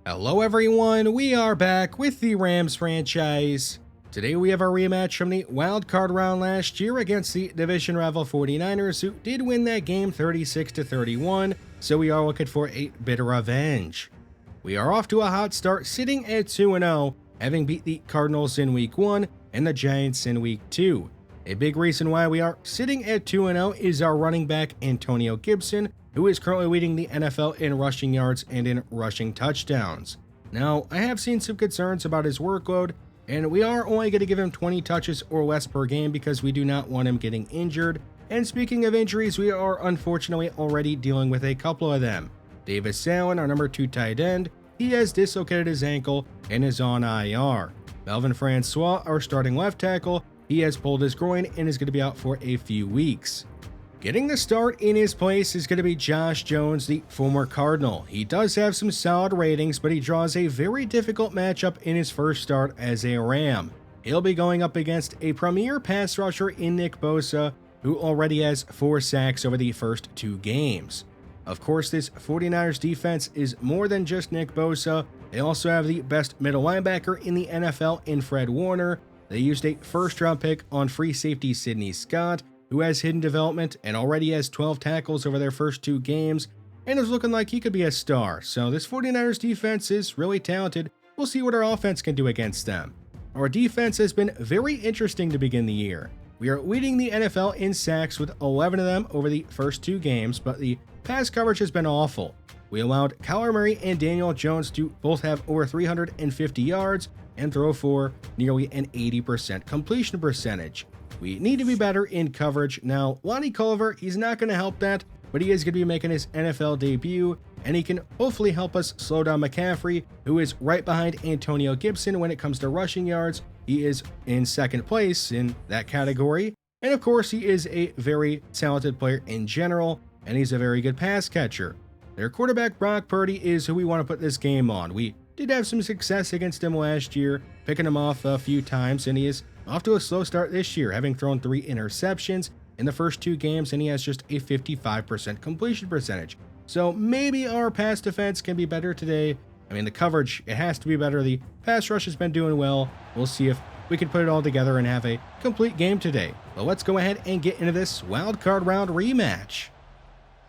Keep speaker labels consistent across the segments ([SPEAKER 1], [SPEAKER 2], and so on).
[SPEAKER 1] Hello everyone, we are back with the Rams franchise. Today we have our rematch from the wild card round last year against the division rival 49ers, who did win that game 36-31, so we are looking for a bit of revenge. We are off to a hot start, sitting at 2-0, having beat the Cardinals in week 1 and the Giants in week 2. A big reason why we are sitting at 2-0 is our running back Antonio Gibson, who is currently leading the NFL in rushing yards and in rushing touchdowns. Now, I have seen some concerns about his workload, and we are only going to give him 20 touches or less per game because we do not want him getting injured. And speaking of injuries, we are unfortunately already dealing with a couple of them. Davis Allen, our number 2 tight end, he has dislocated his ankle and is on IR. Melvin Francois, our starting left tackle, he has pulled his groin and is going to be out for a few weeks. Getting the start in his place is going to be Josh Jones, the former Cardinal. He does have some solid ratings, but he draws a very difficult matchup in his first start as a Ram. He'll be going up against a premier pass rusher in Nick Bosa, who already has 4 sacks over the first 2 games. Of course, this 49ers defense is more than just Nick Bosa. They also have the best middle linebacker in the NFL in Fred Warner. They used a first-round pick on free safety Sidney Scott, who has hidden development and already has 12 tackles over their first 2 games, and is looking like he could be a star. So this 49ers defense is really talented. We'll see what our offense can do against them. Our defense has been very interesting to begin the year. We are leading the NFL in sacks with 11 of them over the first 2 games, but the pass coverage has been awful. We allowed Kyler Murray and Daniel Jones to both have over 350 yards and throw for nearly an 80% completion percentage. We need to be better in coverage. Now, Lonnie Culver, he's not going to help that, but he is going to be making his NFL debut, and he can hopefully help us slow down McCaffrey, who is right behind Antonio Gibson when it comes to rushing yards. He is in second place in that category, and of course, he is a very talented player in general, and he's a very good pass catcher. Their quarterback, Brock Purdy, is who we want to put this game on. We did have some success against him last year, picking him off a few times, and he is off to a slow start this year, having thrown 3 interceptions in the first 2 games, and he has just a 55% completion percentage. So maybe our pass defense can be better today. I mean, the coverage, it has to be better. The pass rush has been doing well. We'll see if we can put it all together and have a complete game today. But let's go ahead and get into this wild card round rematch.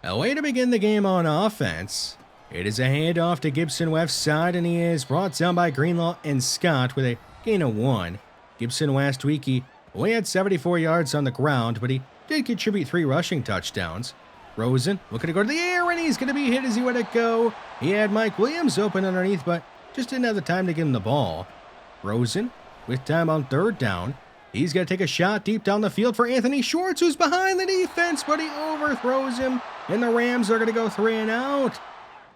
[SPEAKER 1] A way to begin the game on offense. It is a handoff to Gibson left side, and he is brought down by Greenlaw and Scott with a gain of 1. Gibson last week, he only had 74 yards on the ground, but he did contribute 3 rushing touchdowns. Rosen looking to go to the air, and he's going to be hit as he let it go. He had Mike Williams open underneath, but just didn't have the time to give him the ball. Rosen with time on 3rd down. He's going to take a shot deep down the field for Anthony Schwartz, who's behind the defense, but he overthrows him, and the Rams are going to go 3 and out.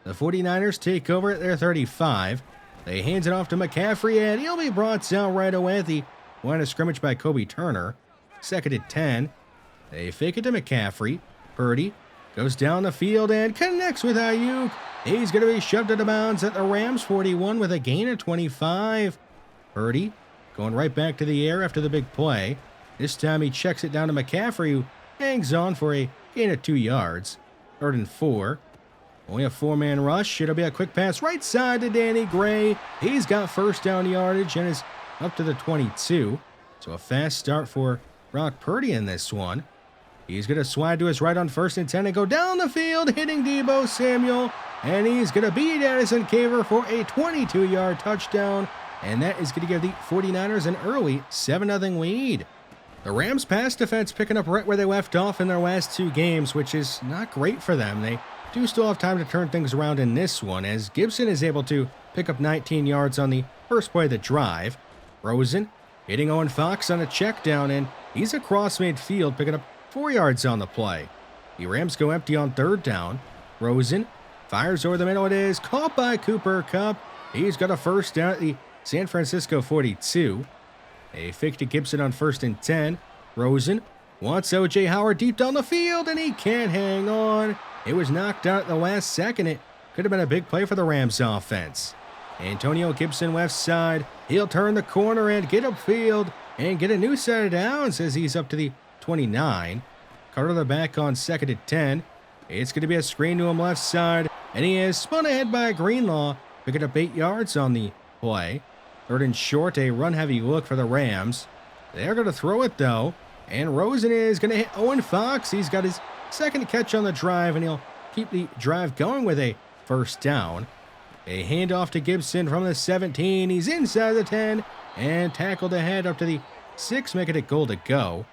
[SPEAKER 1] The 49ers take over at their 35. They hands it off to McCaffrey, and he'll be brought down right away at the line of scrimmage by Kobe Turner. 2nd and 10. They fake it to McCaffrey. Purdy goes down the field and connects with Ayuk. He's going to be shoved out of bounds at the Rams 41 with a gain of 25. Purdy going right back to the air after the big play. This time he checks it down to McCaffrey, who hangs on for a gain of 2 yards. 3rd and 4. Only a 4-man rush. It'll be a quick pass right side to Danny Gray. He's got first down yardage and is up to the 22. So a fast start for Brock Purdy in this one. He's going to slide to his right on 1st and 10 and go down the field, hitting Deebo Samuel. And he's going to beat Addison Caver for a 22-yard touchdown. And that is going to give the 49ers an early 7-0 lead. The Rams' pass defense picking up right where they left off in their last 2 games, which is not great for them. They do still have time to turn things around in this one, as Gibson is able to pick up 19 yards on the first play of the drive. Rosen hitting Owen Fox on a check down, and he's across midfield, picking up 4 yards on the play. The Rams go empty on 3rd down. Rosen fires over the middle. It is caught by Cooper Kupp. He's got a first down at the San Francisco 42. A fake to Gibson on 1st and 10. Rosen wants O.J. Howard deep down the field, and he can't hang on. It was knocked out at the last second. It could have been a big play for the Rams offense. Antonio Gibson left side. He'll turn the corner and get upfield and get a new set of downs as he's up to the 29. Carter the back on 2nd and 10. It's going to be a screen to him left side, and he is spun ahead by Greenlaw. picking up 8 yards on the play. 3rd and short, a run-heavy look for the Rams. They're going to throw it, though. And Rosen is going to hit Owen Fox. He's got his 2nd catch on the drive, and he'll keep the drive going with a 1st down. A handoff to Gibson from the 17. He's inside the 10 and tackled ahead up to the 6, making it goal to go.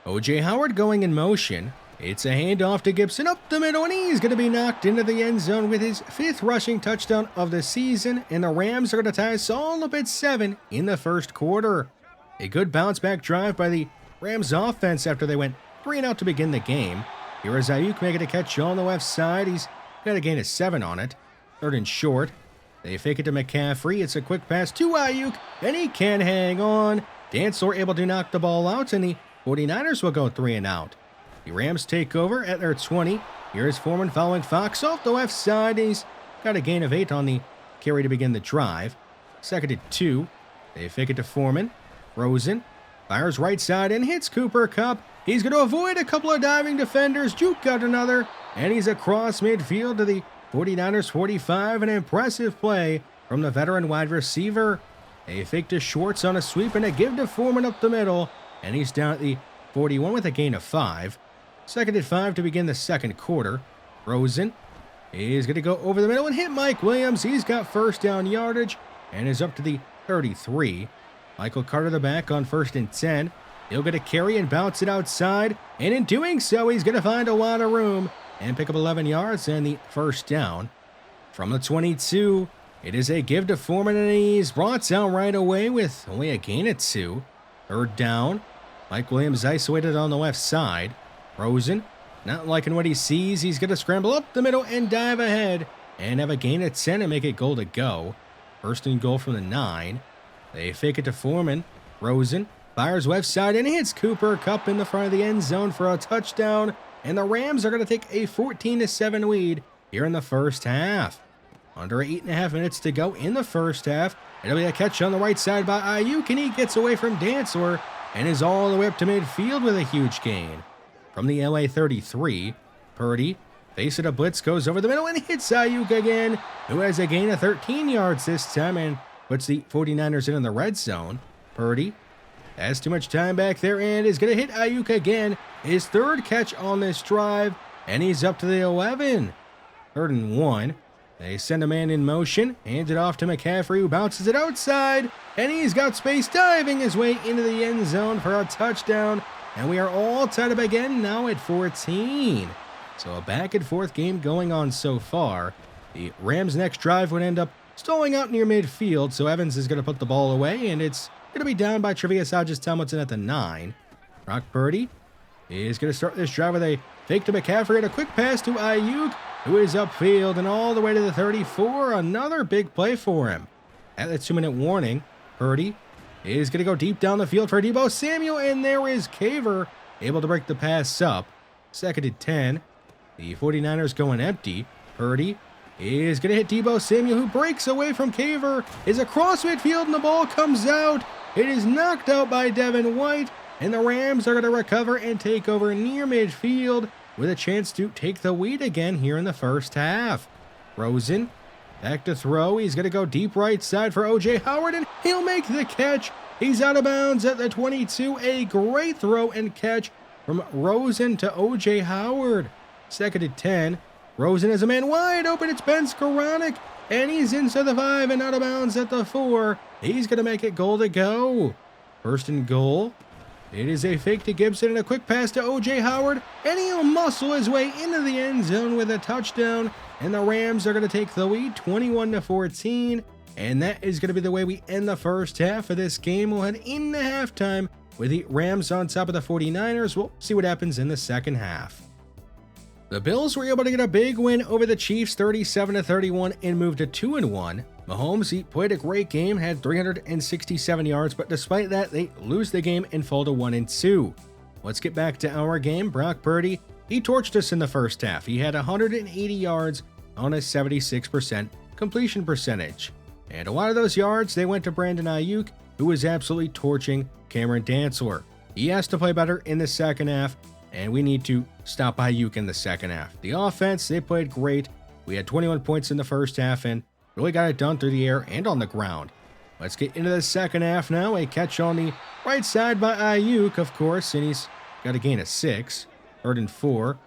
[SPEAKER 1] O.J. Howard going in motion. It's a handoff to Gibson up the middle, and he's going to be knocked into the end zone with his 5th rushing touchdown of the season, and the Rams are going to tie us all up at 7 in the 1st quarter. A good bounce-back drive by the Rams offense after they went 3-and-out to begin the game. Here is Ayuk making a catch on the left side. He's got a gain of 7 on it. 3rd and short. They fake it to McCaffrey. It's a quick pass to Ayuk, and he can hang on. Dantzler able to knock the ball out, and the 49ers will go 3-and-out. The Rams take over at their 20. Here's Foreman following Fox off the left side. He's got a gain of 8 on the carry to begin the drive. 2nd and 2. They fake it to Foreman. Rosen fires right side and hits Cooper Kupp. He's going to avoid a couple of diving defenders. Juke got another, and he's across midfield to the 49ers 45. An impressive play from the veteran wide receiver. A fake to Schwartz on a sweep and a give to Foreman up the middle, and he's down at the 41 with a gain of 5. 2nd and 5 to begin the 2nd quarter. Rosen is going to go over the middle and hit Mike Williams. He's got 1st down yardage and is up to the 33. Michael Carter the back on 1st and 10. He'll get a carry and bounce it outside, and in doing so, he's going to find a lot of room and pick up 11 yards and the 1st down. From the 22, it is a give to Foreman, and he's brought down right away with only a gain of 2. 3rd down. Mike Williams isolated on the left side. Rosen, not liking what he sees. He's going to scramble up the middle and dive ahead and have a gain of 10 and make it goal to go. 1st and goal from the 9. They fake it to Foreman. Rosen fires left side and hits Cooper Kupp in the front of the end zone for a touchdown. And the Rams are going to take a 14-7 lead here in the 1st half. Under 8.5 minutes to go in the 1st half. It'll be a catch on the right side by Ayuk, and he gets away from Dantzler and is all the way up to midfield with a huge gain. From the LA 33, Purdy, face of a blitz, goes over the middle and hits Ayuk again, who has a gain of 13 yards this time and puts the 49ers in the red zone. Purdy has too much time back there and is going to hit Ayuk again. His 3rd catch on this drive, and he's up to the 11. 3rd and 1. They send a man in motion, hands it off to McCaffrey, who bounces it outside, and he's got space diving his way into the end zone for a touchdown. And we are all tied up again now at 14. So a back-and-forth game going on so far. The Rams' next drive would end up stalling out near midfield, so Evans is going to put the ball away, and it's going to be down by Tre'Vius Hodges-Tomlinson at the 9. Brock Purdy is going to start this drive with a fake to McCaffrey and a quick pass to Ayuk, who is upfield and all the way to the 34. Another big play for him. At the 2-minute warning, Purdy is going to go deep down the field for Deebo Samuel, and there is Caver able to break the pass up. 2nd and 10. The 49ers going empty. Purdy is going to hit Deebo Samuel, who breaks away from Caver, is across midfield, and the ball comes out. It is knocked out by Devin White, and the Rams are going to recover and take over near midfield with a chance to take the lead again here in the 1st half. Rosen back to throw. He's going to go deep right side for O.J. Howard, and he'll make the catch. He's out of bounds at the 22. A great throw and catch from Rosen to O.J. Howard. 2nd and 10. Rosen has a man wide open. It's Ben Skoranek, and he's inside the 5 and out of bounds at the 4. He's going to make it goal to go. 1st and goal. It is a fake to Gibson and a quick pass to O.J. Howard, and he'll muscle his way into the end zone with a touchdown, and the Rams are going to take the lead 21-14, and that is going to be the way we end the 1st half of this game. We'll head into halftime with the Rams on top of the 49ers. We'll see what happens in the 2nd half. The Bills were able to get a big win over the Chiefs 37-31 and move to 2-1. Mahomes, he played a great game, had 367 yards, but despite that, they lose the game and fall to 1-2. Let's get back to our game. Brock Purdy, he torched us in the 1st half. He had 180 yards on a 76% completion percentage. And a lot of those yards, they went to Brandon Ayuk, who was absolutely torching Cameron Dantzler. He has to play better in the 2nd half, and we need to stop Ayuk in the 2nd half. The offense, they played great. We had 21 points in the 1st half, and Really got it done through the air and on the ground. Let's get into the second half now. A catch on the right side by Ayuk, of course, and he's got a gain of 6. 3rd and 4.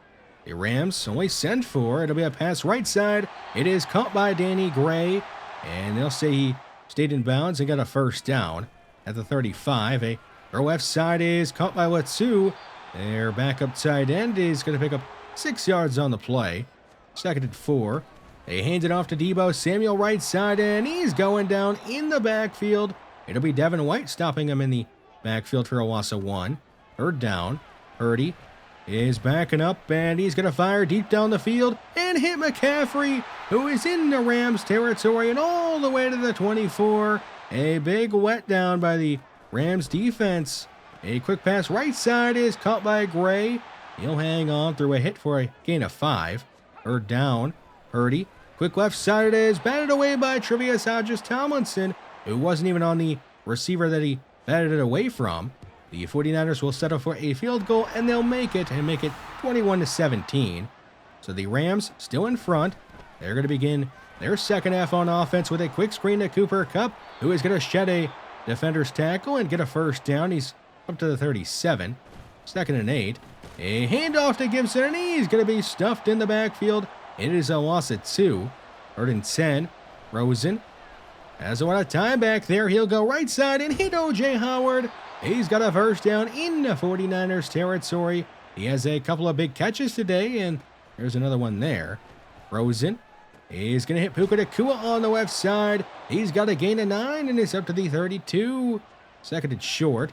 [SPEAKER 1] The Rams only send 4. It'll be a pass right side. It is caught by Danny Gray, and they'll say he stayed in bounds and got a first down at the 35. A throw left side is caught by Latsu. Their backup tight end is going to pick up 6 yards on the play. 2nd and 4. They hand it off to Deebo Samuel right side, and he's going down in the backfield. It'll be Devin White stopping him in the backfield for a loss of 1. 3rd down. Purdy is backing up, and he's going to fire deep down the field and hit McCaffrey, who is in the Rams territory and all the way to the 24. A big letdown by the Rams defense. A quick pass right side is caught by Gray. He'll hang on through a hit for a gain of 5. 3rd down. Purdy. Quick left side it is, batted away by Tre'Vius Hodges-Tomlinson, who wasn't even on the receiver that he batted it away from. The 49ers will settle for a field goal, and they'll make it 21-17. So the Rams still in front. They're going to begin their second half on offense with a quick screen to Cooper Kupp, who is going to shed a defender's tackle and get a first down. He's up to the 37. 2nd and 8. A handoff to Gibson, and he's going to be stuffed in the backfield. It is a loss at 2. 3rd and 10. Rosen has a lot of time back there. He'll go right side and hit O.J. Howard. He's got a first down in the 49ers territory. He has a couple of big catches today, and there's another one there. Rosen is going to hit Puka Nacua on the left side. He's got a gain of 9, and it's up to the 32. 2nd and short.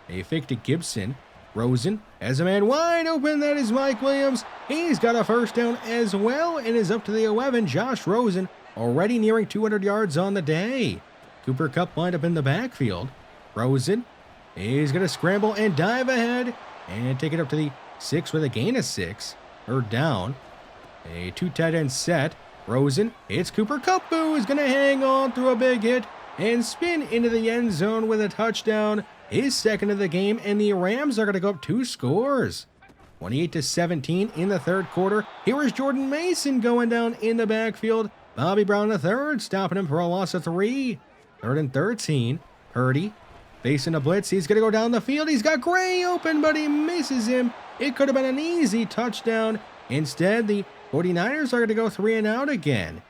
[SPEAKER 1] A fake to Gibson. Rosen has a man wide open. That is Mike Williams. He's got a first down as well and is up to the 11. Josh Rosen already nearing 200 yards on the day. Cooper Kupp lined up in the backfield. Rosen is going to scramble and dive ahead and take it up to the 6 with a gain of 6. 3rd down. A 2 tight end set. Rosen hits Cooper Kupp, who is going to hang on through a big hit and spin into the end zone with a touchdown. His 2nd of the game, and the Rams are going to go up 2 scores. 28-17 in the 3rd quarter. Here is Jordan Mason going down in the backfield. Bobby Brown III stopping him for a loss of 3. 3rd and 13. Purdy facing a blitz. He's going to go down the field. He's got Gray open, but he misses him. It could have been an easy touchdown. Instead, the 49ers are going to go 3 and out again.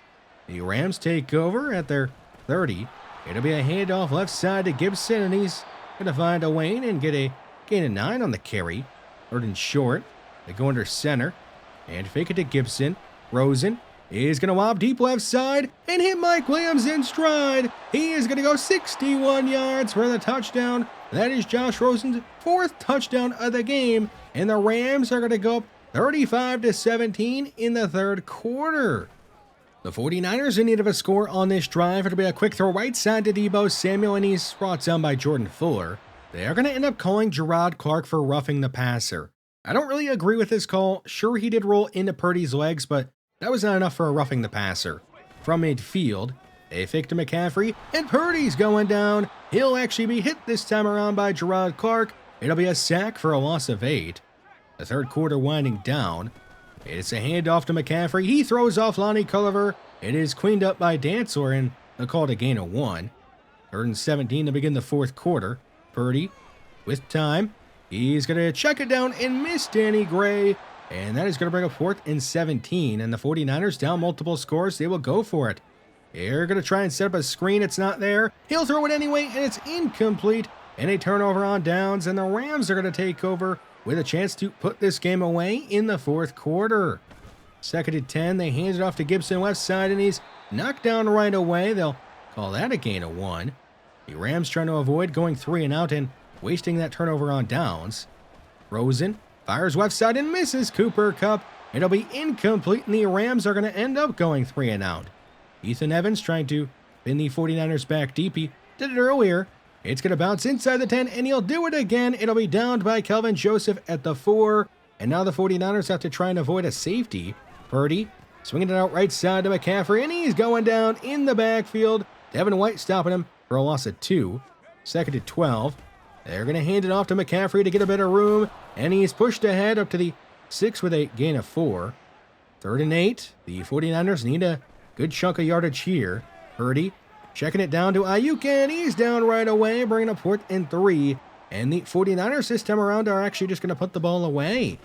[SPEAKER 1] The Rams take over at their 30. It'll be a handoff left side to Gibson, and he's going to find a Wayne and get a gain of 9 on the carry. 3rd and short. They go under center and fake it to Gibson. Rosen is going to lob deep left side and hit Mike Williams in stride. He is going to go 61 yards for the touchdown. That is Josh Rosen's 4th touchdown of the game, and the Rams are going to go up 35-17 in the 3rd quarter. The 49ers in need of a score on this drive. It'll be a quick throw right side to Deebo Samuel, and he's brought down by Jordan Fuller. They are going to end up calling Gerard Clark for roughing the passer. I don't really agree with this call. Sure, he did roll into Purdy's legs, but that was not enough for a roughing the passer. From midfield, a fake to McCaffrey, and Purdy's going down. He'll actually be hit this time around by Gerard Clark. It'll be a sack for a loss of 8. The 3rd quarter winding down. It's a handoff to McCaffrey. He throws off Lonnie Culliver. It is cleaned up by Dantzler, and a call to gain of 1. 3rd and 17 to begin the 4th quarter. Purdy with time. He's going to check it down and miss Danny Gray. And that is going to bring up 4th and 17. And the 49ers down multiple scores. They will go for it. They're going to try and set up a screen. It's not there. He'll throw it anyway, and it's incomplete. And a turnover on downs, and the Rams are going to take over with a chance to put this game away in the 4th quarter. 2nd and 10, they hand it off to Gibson left side, and he's knocked down right away. They'll call that a gain of 1. The Rams trying to avoid going 3 and out and wasting that turnover on downs. Rosen fires left side and misses Cooper Kupp. It'll be incomplete, and the Rams are going to end up going 3 and out. Ethan Evans trying to pin the 49ers back deep. He did it earlier. It's going to bounce inside the 10, and he'll do it again. It'll be downed by Kelvin Joseph at the 4. And now the 49ers have to try and avoid a safety. Purdy swinging it out right side to McCaffrey, and he's going down in the backfield. Devin White stopping him for a loss of 2. 2nd and 12. They're going to hand it off to McCaffrey to get a better room, and he's pushed ahead up to the 6 with a gain of 4. 3rd and 8. The 49ers need to good chunk of yardage here. Purdy checking it down to Ayuk, and he's down right away, bringing up 4th and 3. And the 49ers this time around are actually just going to put the ball away.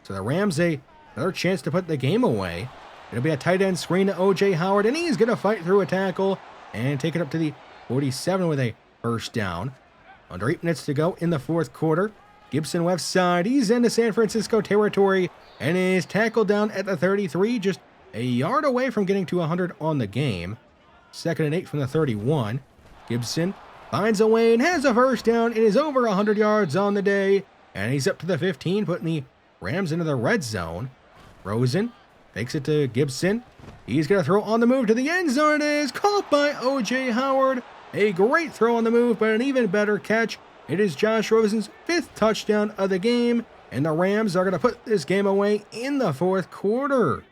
[SPEAKER 1] So the Rams, another chance to put the game away. It'll be a tight end screen to O.J. Howard, and he's going to fight through a tackle and take it up to the 47 with a first down. Under 8 minutes to go in the 4th quarter. Gibson left side, he's into San Francisco territory and is tackled down at the 33, just a yard away from getting to 100 on the game. 2nd and 8 from the 31. Gibson finds a way and has a first down. It is over 100 yards on the day, and he's up to the 15, putting the Rams into the red zone. Rosen takes it to Gibson. He's going to throw on the move to the end zone. It is caught by O.J. Howard. A great throw on the move, but an even better catch. It is Josh Rosen's 5th touchdown of the game, and the Rams are going to put this game away in the 4th quarter.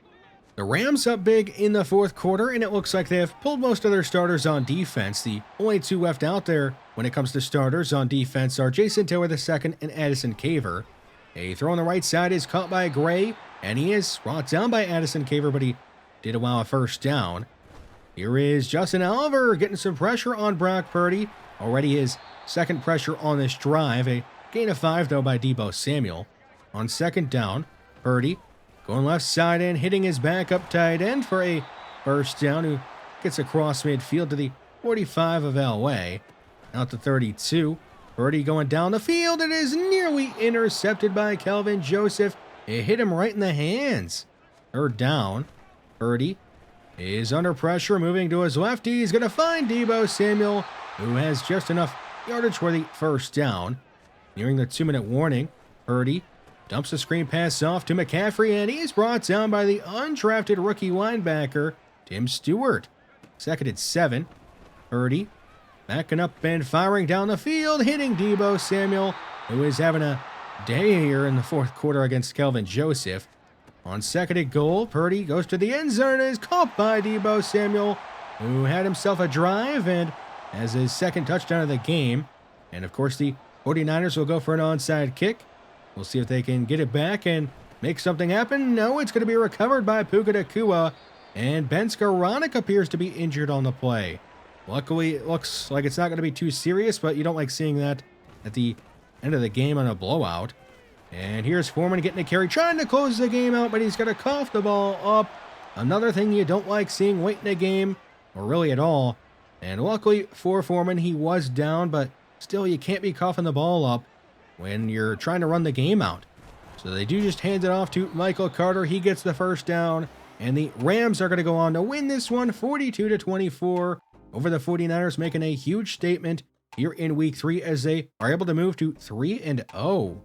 [SPEAKER 1] The Rams up big in the 4th quarter, and it looks like they have pulled most of their starters on defense. The only 2 left out there when it comes to starters on defense are Jason Taylor II and Addison Caver. A throw on the right side is caught by Gray, and he is brought down by Addison Caver, but he did allow a first down. Here is Justin Oliver getting some pressure on Brock Purdy. Already his 2nd pressure on this drive. A gain of 5, though, by Deebo Samuel. On 2nd down, Purdy going left side and hitting his backup tight end for a first down, who gets across midfield to the 45 of LA. Out to 32. Purdy going down the field. It is nearly intercepted by Kelvin Joseph. It hit him right in the hands. 3rd down. Purdy is under pressure, moving to his left. He's going to find Deebo Samuel, who has just enough yardage for the first down. Nearing the 2-minute warning, Purdy dumps a screen pass off to McCaffrey, and he's brought down by the undrafted rookie linebacker, Tim Stewart. 2nd and 7. Purdy backing up and firing down the field, hitting Deebo Samuel, who is having a day here in the 4th quarter against Kelvin Joseph. On 2nd and goal, Purdy goes to the end zone and is caught by Deebo Samuel, who had himself a drive and has his 2nd touchdown of the game. And of course, the 49ers will go for an onside kick. We'll see if they can get it back and make something happen. No, it's going to be recovered by Puka Nacua, and Ben Skoranek appears to be injured on the play. Luckily, it looks like it's not going to be too serious, but you don't like seeing that at the end of the game on a blowout. And here's Foreman getting a carry, trying to close the game out, but he's going to cough the ball up. Another thing you don't like seeing late in a game, or really at all. And luckily for Foreman, he was down, but still you can't be coughing the ball up when you're trying to run the game out. So they do just hand it off to Michael Carter. He gets the first down, and the Rams are going to go on to win this one 42-24 over the 49ers, making a huge statement here in Week 3 as they are able to move to 3-0.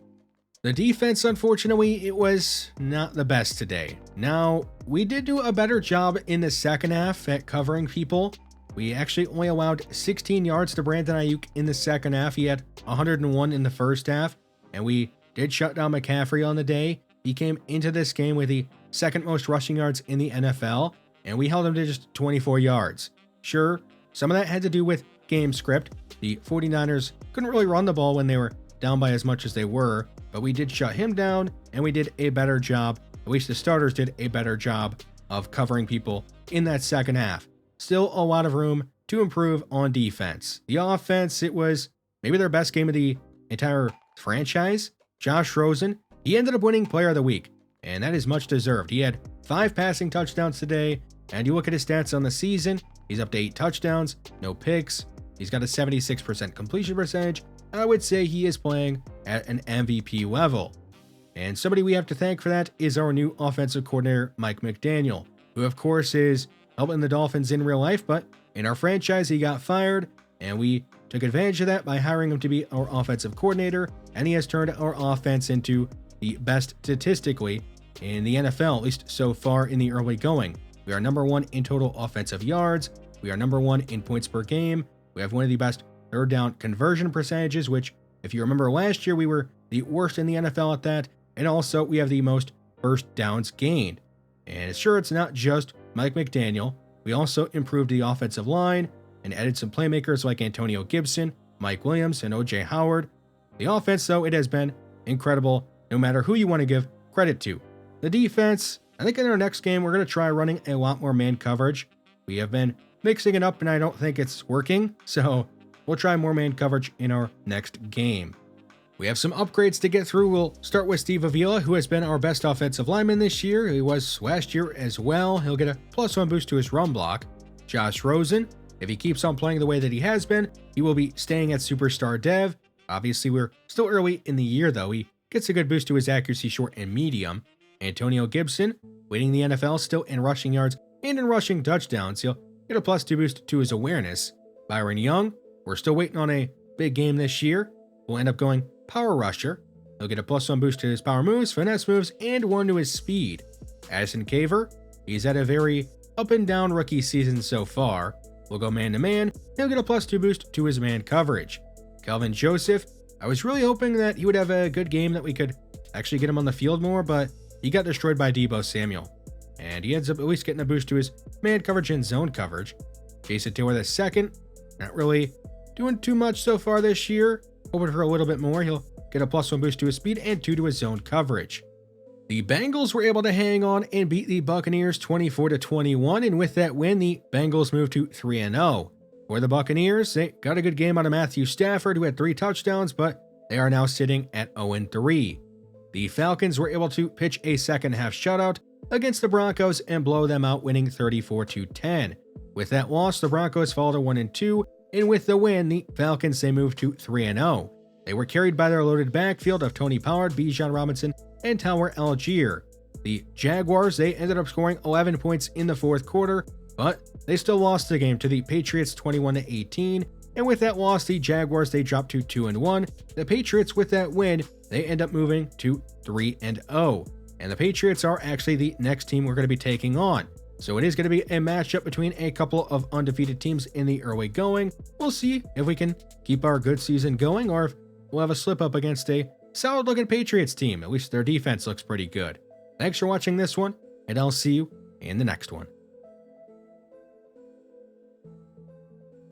[SPEAKER 1] The defense, unfortunately, it was not the best today. Now, we did do a better job in the second half at covering people. We actually only allowed 16 yards to Brandon Ayuk in the second half. He had 101 in the first half, and we did shut down McCaffrey on the day. He came into this game with the 2nd most rushing yards in the NFL, and we held him to just 24 yards. Sure, some of that had to do with game script. The 49ers couldn't really run the ball when they were down by as much as they were, but we did shut him down, and we did a better job, at least the starters did a better job of covering people in that second half. Still a lot of room to improve on defense. The offense, it was maybe their best game of the entire franchise. Josh Rosen, he ended up winning Player of the Week, and that is much deserved. He had 5 passing touchdowns today, and you look at his stats on the season, he's up to 8 touchdowns, no picks. He's got a 76% completion percentage. I would say he is playing at an MVP level. And somebody we have to thank for that is our new offensive coordinator, Mike McDaniel, who of course is helping the Dolphins in real life, but in our franchise, he got fired, and we took advantage of that by hiring him to be our offensive coordinator, and he has turned our offense into the best statistically in the NFL, at least so far in the early going. We are number 1 in total offensive yards. We are number 1 in points per game. We have one of the best third down conversion percentages, which, if you remember last year, we were the worst in the NFL at that. And also, we have the most first downs gained. And sure, it's not just Mike McDaniel. We also improved the offensive line and added some playmakers like Antonio Gibson, Mike Williams, and O.J. Howard. The offense, though, it has been incredible, no matter who you want to give credit to. The defense, I think in our next game, we're going to try running a lot more man coverage. We have been mixing it up and I don't think it's working, so we'll try more man coverage in our next game. We have some upgrades to get through. We'll start with Steve Avila, who has been our best offensive lineman this year. He was last year as well. He'll get a +1 boost to his run block. Josh Rosen, if he keeps on playing the way that he has been, he will be staying at Superstar Dev. Obviously, we're still early in the year, though. He gets a good boost to his accuracy short and medium. Antonio Gibson, leading the NFL still in rushing yards and in rushing touchdowns. He'll get a +2 boost to his awareness. Byron Young, we're still waiting on a big game this year. We'll end up going power rusher. He'll get a +1 boost to his power moves, finesse moves, and 1 to his speed. Addison Caver, he's had a very up and down rookie season so far. We'll go man to man. He'll get a +2 boost to his man coverage. Kelvin Joseph, I was really hoping that he would have a good game that we could actually get him on the field more, but he got destroyed by Deebo Samuel. And he ends up at least getting a boost to his man coverage and zone coverage. Jason Taylor II, not really doing too much so far this year. Hoping for a little bit more. He'll get a +1 boost to his speed and 2 to his zone coverage. The Bengals were able to hang on and beat the Buccaneers 24-21, and with that win, the Bengals moved to 3-0. For the Buccaneers, they got a good game out of Matthew Stafford, who had 3 touchdowns, but they are now sitting at 0-3. The Falcons were able to pitch a second-half shutout against the Broncos and blow them out, winning 34-10. With that loss, the Broncos fall to 1-2, and with the win, the Falcons, they moved to 3-0. They were carried by their loaded backfield of Tony Pollard, Bijan Robinson, and Tower Algier. The Jaguars, they ended up scoring 11 points in the fourth quarter, but they still lost the game to the Patriots 21-18. And with that loss, the Jaguars, they dropped to 2-1. The Patriots, with that win, they end up moving to 3-0. And the Patriots are actually the next team we're going to be taking on. So it is going to be a matchup between a couple of undefeated teams in the early going. We'll see if we can keep our good season going or if we'll have a slip up against a solid looking Patriots team. At least their defense looks pretty good. Thanks for watching this one, and I'll see you in the next one.